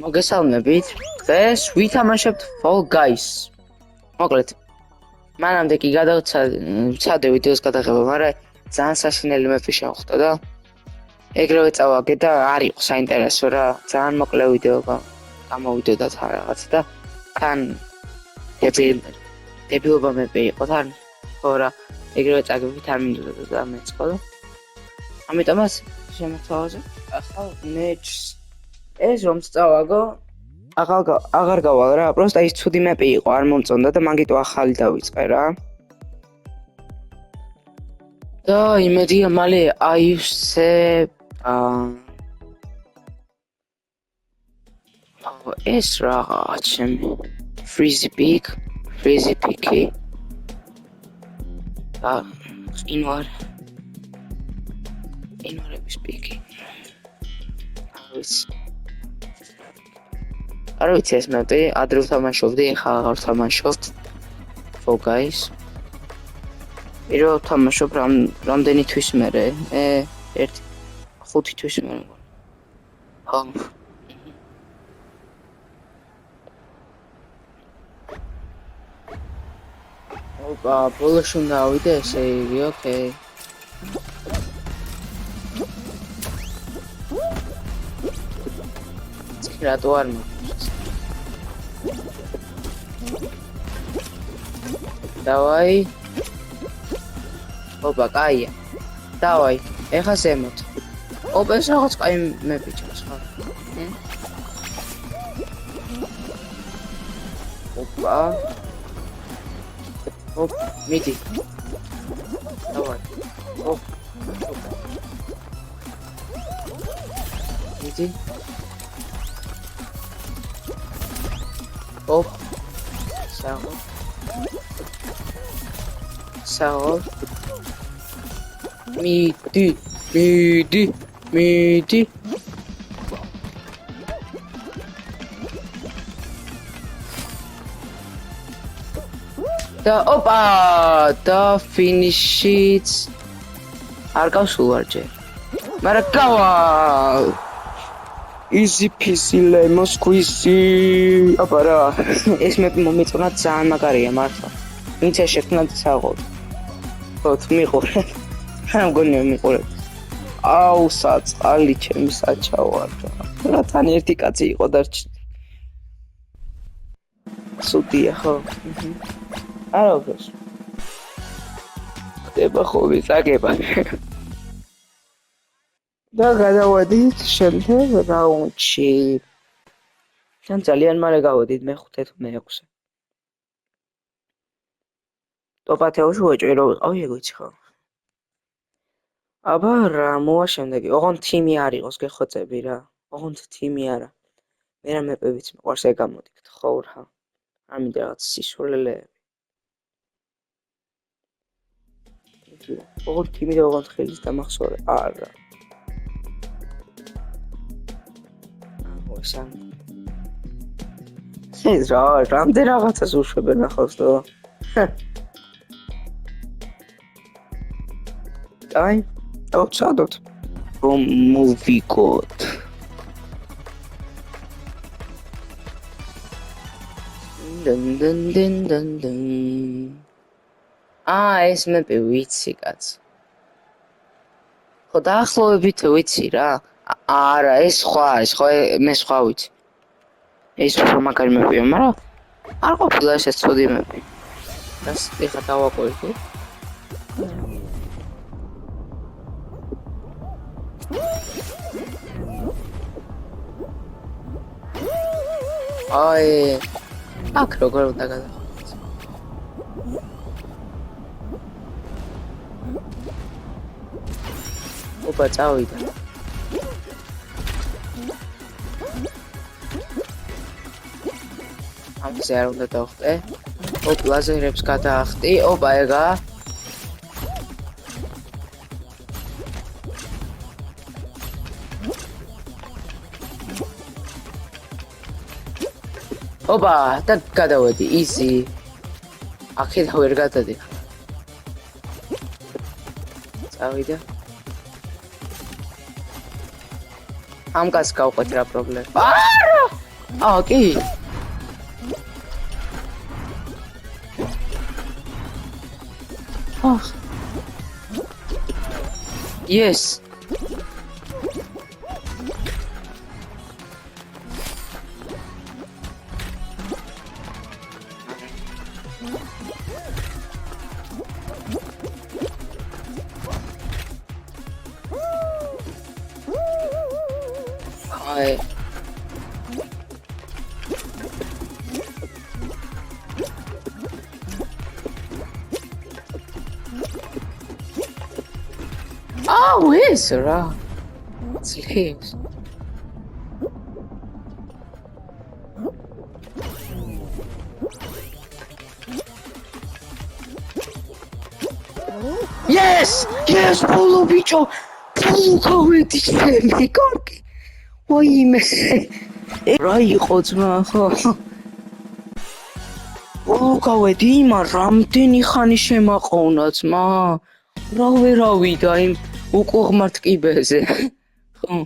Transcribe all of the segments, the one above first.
მოგესალმებით. დღეს ვითამაშებთ Fall Guys. მოკლედ, მანამდე კი გადავცადე ვიდეოს გადაღება, მაგრამ ძალიან საშინელი მეფი შემოხდა და ეგრევე წავაგე და არ იყო საინტერესო რა. ძალიან მოკლე ვიდეო გამოვიდოდა თან რაღაც და თან დებილობა მეფი იყო თან. ხო რა, ეგრევე წაგებით არ მინდოდა და მეწყო და ამიტომაც შემოთავაზე. ახლა next ეს რომ წავაგო აღარ გავალ რა, просто ის ცუდი მეპი იყო, არ მომწონდა და მაგიტო ახალი დავიწყე რა. და იმედია მალე აივსე ეს რაღაც ჩემი freezy picky ინვარების პიკი. არ ვიცი ეს მეტი, ადრე ვთამაშობდი, ახლა აღარ ვთამაშობ Fall Guys. პირველ ვთამაშობ რამდენი თვის მერე? 5 თვის მერე. ხო. ოპა, ბოლოში უნდა ავიდე ესე იგი, ოკეი. რატო არ მოგვიწევს? დავაი. ოპა, კაია. დავაი, ეხა ზემოთ. ოპა, ეს რაღაც კაი მეპიჭავს ხო? ოპა. ოპ, მიდი. დავაი. ოპ. მიდი. ოპ. საო. მიდი. და ოპა, და ფინიშიც არ გავსულვარჯე. მაგრამ გავალ. Easy peasy lemon squeezy. აბა რა, ეს მეფი მომეწონა ძალიან მაგარია მართლა. ვინც ეს შექმნა წააღოთ. ხო, მიყურე. რა მგონია მიყურე. აუ, საწყალი ჩემი საჩავარ რა. რა თან ერთი კაცი იყო დარჩი. სუდია ხო? არა უბრალოდ. ხდება ხო ვიწაგება. და გადავედით შემდეგ რაუნდში. თან ძალიან მალე გავედით მე-5 თუ მე-6. ტოპათეოში ვეჭირო ვიყავი ეგ ვიცი ხო? აბა რა მოვა შემდეგი. ოღონდ თიმი არ იყოს გეხოცები რა. ოღონდ თიმი არა. მე რა მეპებიც მიყვარს ეგ გამოდიქთ ხო რა. არ მინდა რაღაც სისულელეები. ოღონდ თიმი და ოღონდ ხელის დამახსოვრე. არა. ეს რა, რამდენ რაღაცას უშვებენ ახალს და აი, ავწადოთ. რომ მოვიგოთ. დან. ეს მეპი ვიცი კაც. ხო დაახლოებით ვიცი რა. არა, ეს სხვა, მე სხვა ვიცი. ეს უფრო მაგარი მეპია, მაგრამ არ ყოფილა ეს ცუდი მეპი. და ეხა დავაკვირდი. აი, აქ როგორ უნდა გადავიდეთ? ოპა, წავიდა. ამაზე არ უნდა დავხტე. ოპ, ლაზერებს გადაახტი. ოპა, ეგა. ოპა, და გადავედი, easy. აქედან ვერ გადადიხარ. წავიდა. ამ კაცს გავყვეთ რა პრობლემა. არა! კი. Yes. Hi. ეს რა ძლებს Yes, ბოლო ბიჭო გავედი მე კარგი ვაიმე რა იყო ძმა ხო ბოლო გავედი იმან რამდენი ხანი შემაყოვნა ძმა რა ვერავიდა იმ უკუღმართ კიბეზე ხო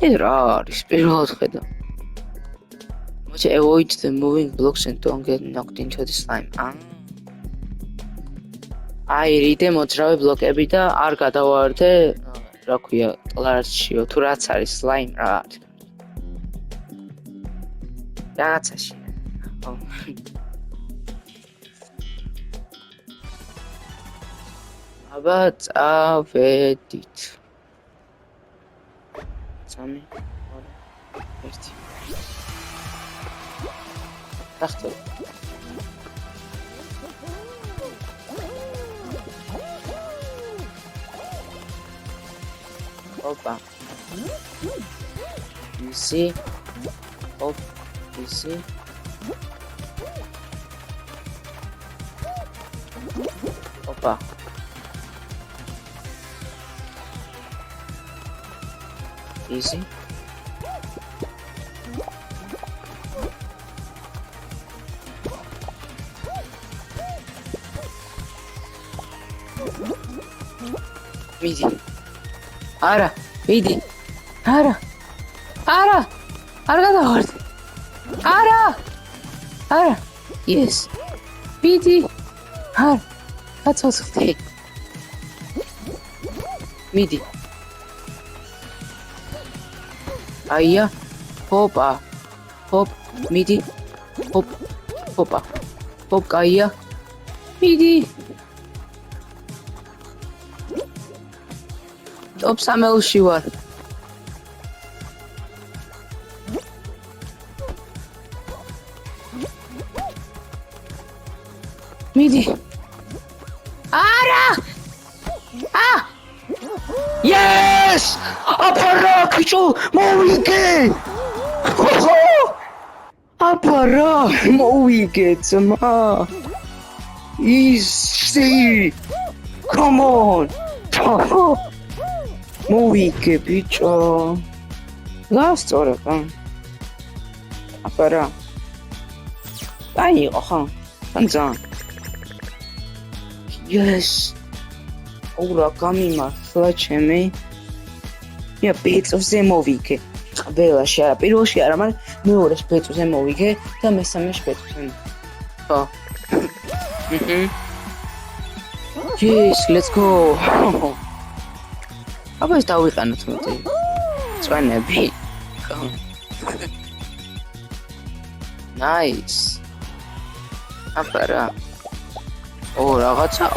ეს რა არის პირველად ხედა მოჩე avoid the moving blocks and don't get knocked into the slime აი რიდე მოძრავი ბლოკები და არ გადავარდე რა ქვია კლასშიო თუ რაც არის slime რა რაღაცაში აბა წავედით სამი ერთი ახლა Opa. Easy. Op. Easy. Opa. Easy. Easy. Ara, vidi. Ara. Ara გადავარდე. Არა. Yes. Vidi. Არა. გაწოცხდი. მიდი. აია. ჰოპა. ჰოპ, მიდი. ჰოპ. ჰოპა. ჰოპ, კაია. მიდი. Top სამელში ვარ. მიდი. არა! Yes! აპარა ბიჭო, მოვიგე! აპარა, მოვიგე ძმა. Easy. Come on. მოვიგე ბიჭო გასწორებ აპარა აი იყო ხო ანძან Yes ორა გამიმართლა ჩემი მე პეწოზე მოვიგე ყველაში არა პირველში არა მაგრამ მეორეში პეწოზე მოვიგე და მესამეში პეწოზე ხო Yes let's go აბა ეს დავიყანოთ მეტი წვენები Nice აპარა რაღაცა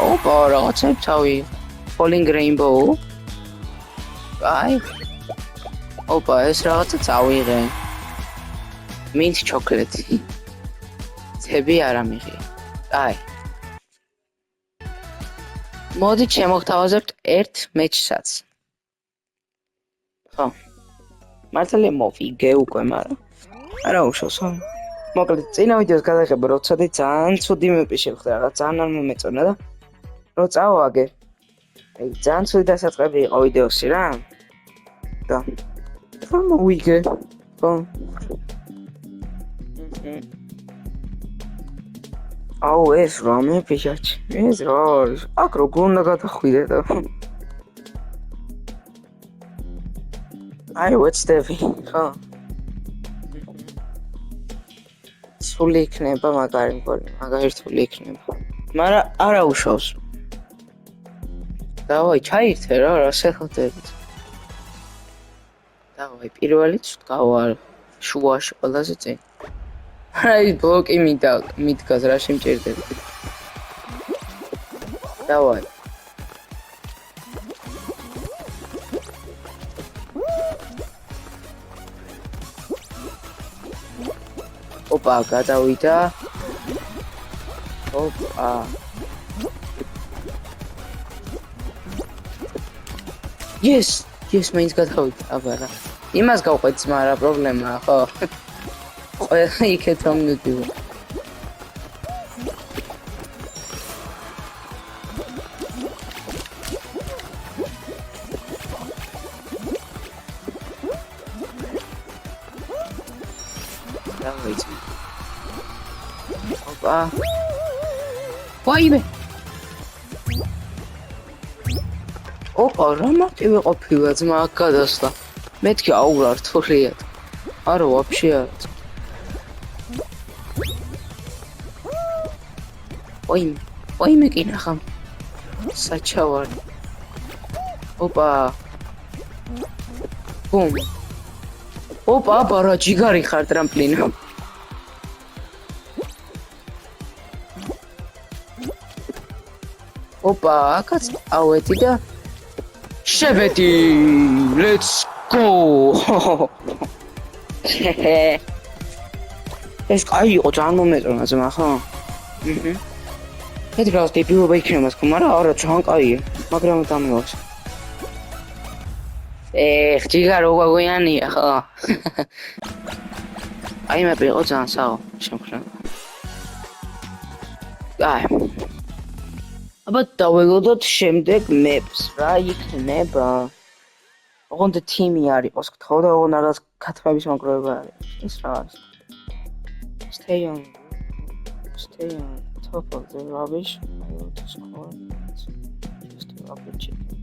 რაღაცა თავი Falling Rainbow აი ეს რაღაცა წავიღე Mint chocolate ცები არ ამიღე აი მოდი შემოგთავაზებთ ერთ მეჩსაც ხო მართალია მოვიგე უკვე მაგრამ არა უშავს ხო მოკლედ წინა ვიდეოს გადაღება როცა ძალიან ცუდი მეპი შევხდა რაღაც ძალიან არ მომეწონა და რო წავაგე აი ძალიან ცუდი დასაწყები იყო ვიდეოში რა და ხო მოვიგე ხო აუ ეს რამე ფიჟაჩი ეს რა არის აქ როგორ უნდა გადახვიდე და აი ვეცდები ხო რთული იქნება მაგარი მგონი, მაგარი რთული იქნება. მაგრამ არა უშავს. დავაი, ჩაირთე რა, რას ეხოდებით. დავაი, პირველიც ვდგავარ შუაში ყველაზე წინ. აი, ბლოკი მიდგას, რა შემჭირდება. დავაი. ოპა, გადავიდა. ოპა. Yes, მაინც გადავიდა, აბარა. იმას გავყვეთ ძმა, რა პრობლემაა, ხო? ყველა იქეთ რომ მივდივარ. დავაიცი. ოპა. ვაიმე. ოპა, რა მარტივი ყოფილა ძმა აქ გადასვლა. მეთქი აურა რთულია. არა, ვაფშე არა. ვაიმე კი ნახა. საჩავარი. ოპა. ბუმ. ოპა, აბარა ჯიგარი ხარ ტრამპლინა. ოპა, აქაც ავედი და შევედი. Let's go. ეს კაი იყო ძალიან მომეწონა ძმა ხო? მეტი გავს დებილობა იქნება თქო, მაგრამ არა ძალიან კაია, მაგრამ დამევავს. ჯიგარო გვაგვიანია ხო? აი მე იყო ძალიან საო შემხრა. აი აბა დავველოდოთ შემდეგ maps რა იქნება? ოღონდ თიმი არის, გთხოვ და ოღონდ რაღაც ქათმების მოგროვება არის. ეს რა არის? Stay on top of the rubbish. I want to score. Just a rubbish chicken.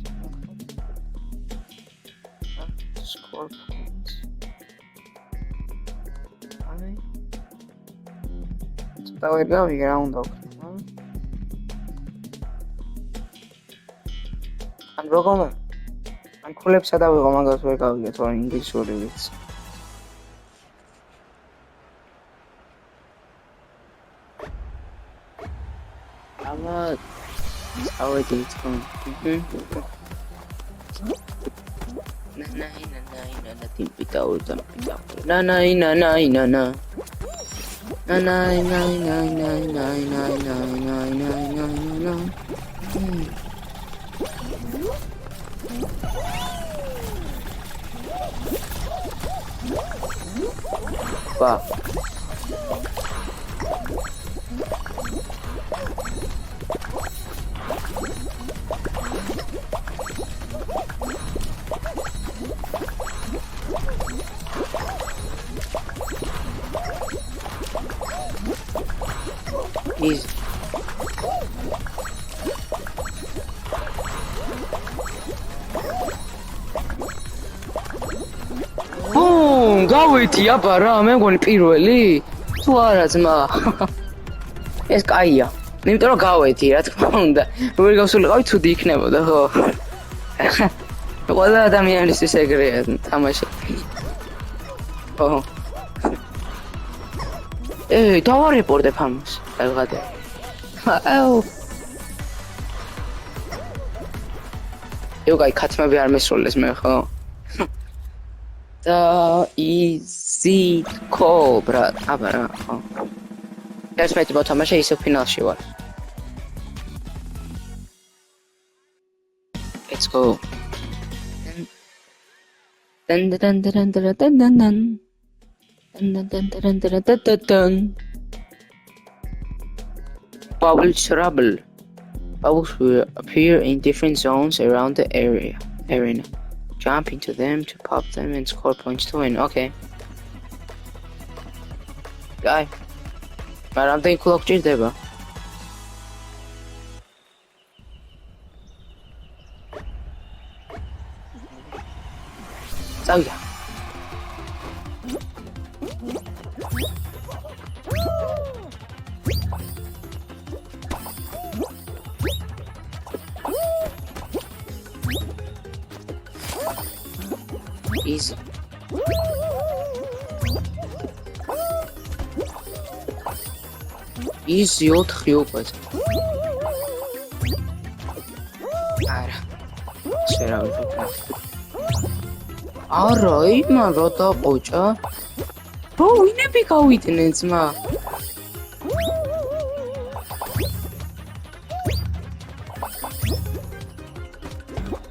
Score points. Alright. So that way go, you get on dog. And როგორ ან ქულებსა დავიღო მაგას ვერ გავიგე თორე ინგლისური ვიცი. ამა ავედი თქო. ნანა ტიმპიტა უდამპიტა. ნანა. Wow. Easy. გავეთი აბა რა, მე მგონი პირველი? თუ არა ძმა. ეს კაია. იმიტომ რომ გავეთი, რა თქმა უნდა. როგორ გავსულიყავი ცუდი იქნებოდა, ხო? ყველა ადამიანისთვის ეგრეა თამაში. ხო. დავარეპორტებ ამას. რაღაცა. აუ. კაი, ქათმები არ მესროლეს მე, ხო? easy call, brat. აბა რა, ხო. ეს მე თამაში ისე ფინალში ვარ. Let's go. Bubble trouble. Bubbles will appear in different zones around the arena. Jump into them to pop them and score points to win. Okay. Guy. I'm thinking clock ჭირდება. წავიდა. იზი 4 უკვე. არა. შერავი ვფიქრე. არა, იმან რა დაყოჭა? რო ვინები გავიდნენ ძმა?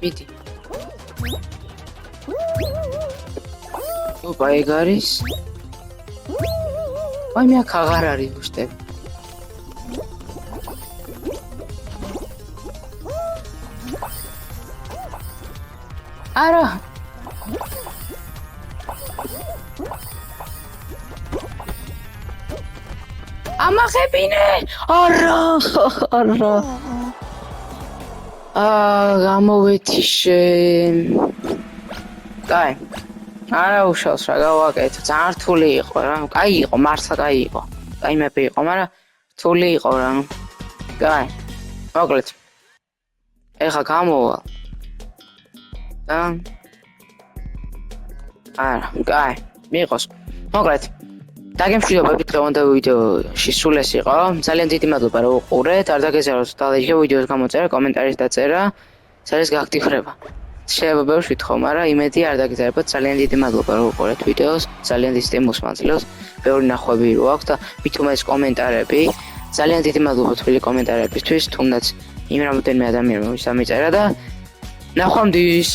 მიდი. ოპა ეგ არის? აი მე აქ აღარ არის ბუშტები. არა. ამახებინე! არა! გამოვეთიშე. კაი. არა უშავს რა გავაკეთე. ძალიან რთული იყო რა. კაი იყო, მართლა კაი იყო. კაი მეფე იყო, მაგრამ რთული იყო რა. კაი. მოკლედ. ეხა გამოვალ. და არა, კაი. მიიღოს. მოკლედ. დაგემშვიდობებით დღევანდელ ვიდეოში სულ ეს იყო. ძალიან დიდი მადლობა რომ უყურეთ. არ დაგეზარდოთ დალაიქე ვიდეოს გამოწერა, კომენტარის დაწერა, საერთოდ გააქტიურება. შეიძლება ბევრს ვითხოვ, მაგრამ იმედი არ დაგეზარდოთ. ძალიან დიდი მადლობა რომ უყურეთ ვიდეოს. ძალიან დიდ სტიმულს მაძლევს. ბევრი ნახვები რო აქვს და მით უმეტეს კომენტარები. ძალიან დიდი მადლობა თბილი კომენტარებისთვის, თუნდაც იმ რამოდენიმე ადამიანმა ვისაც ამიწერა და ნახვამდის.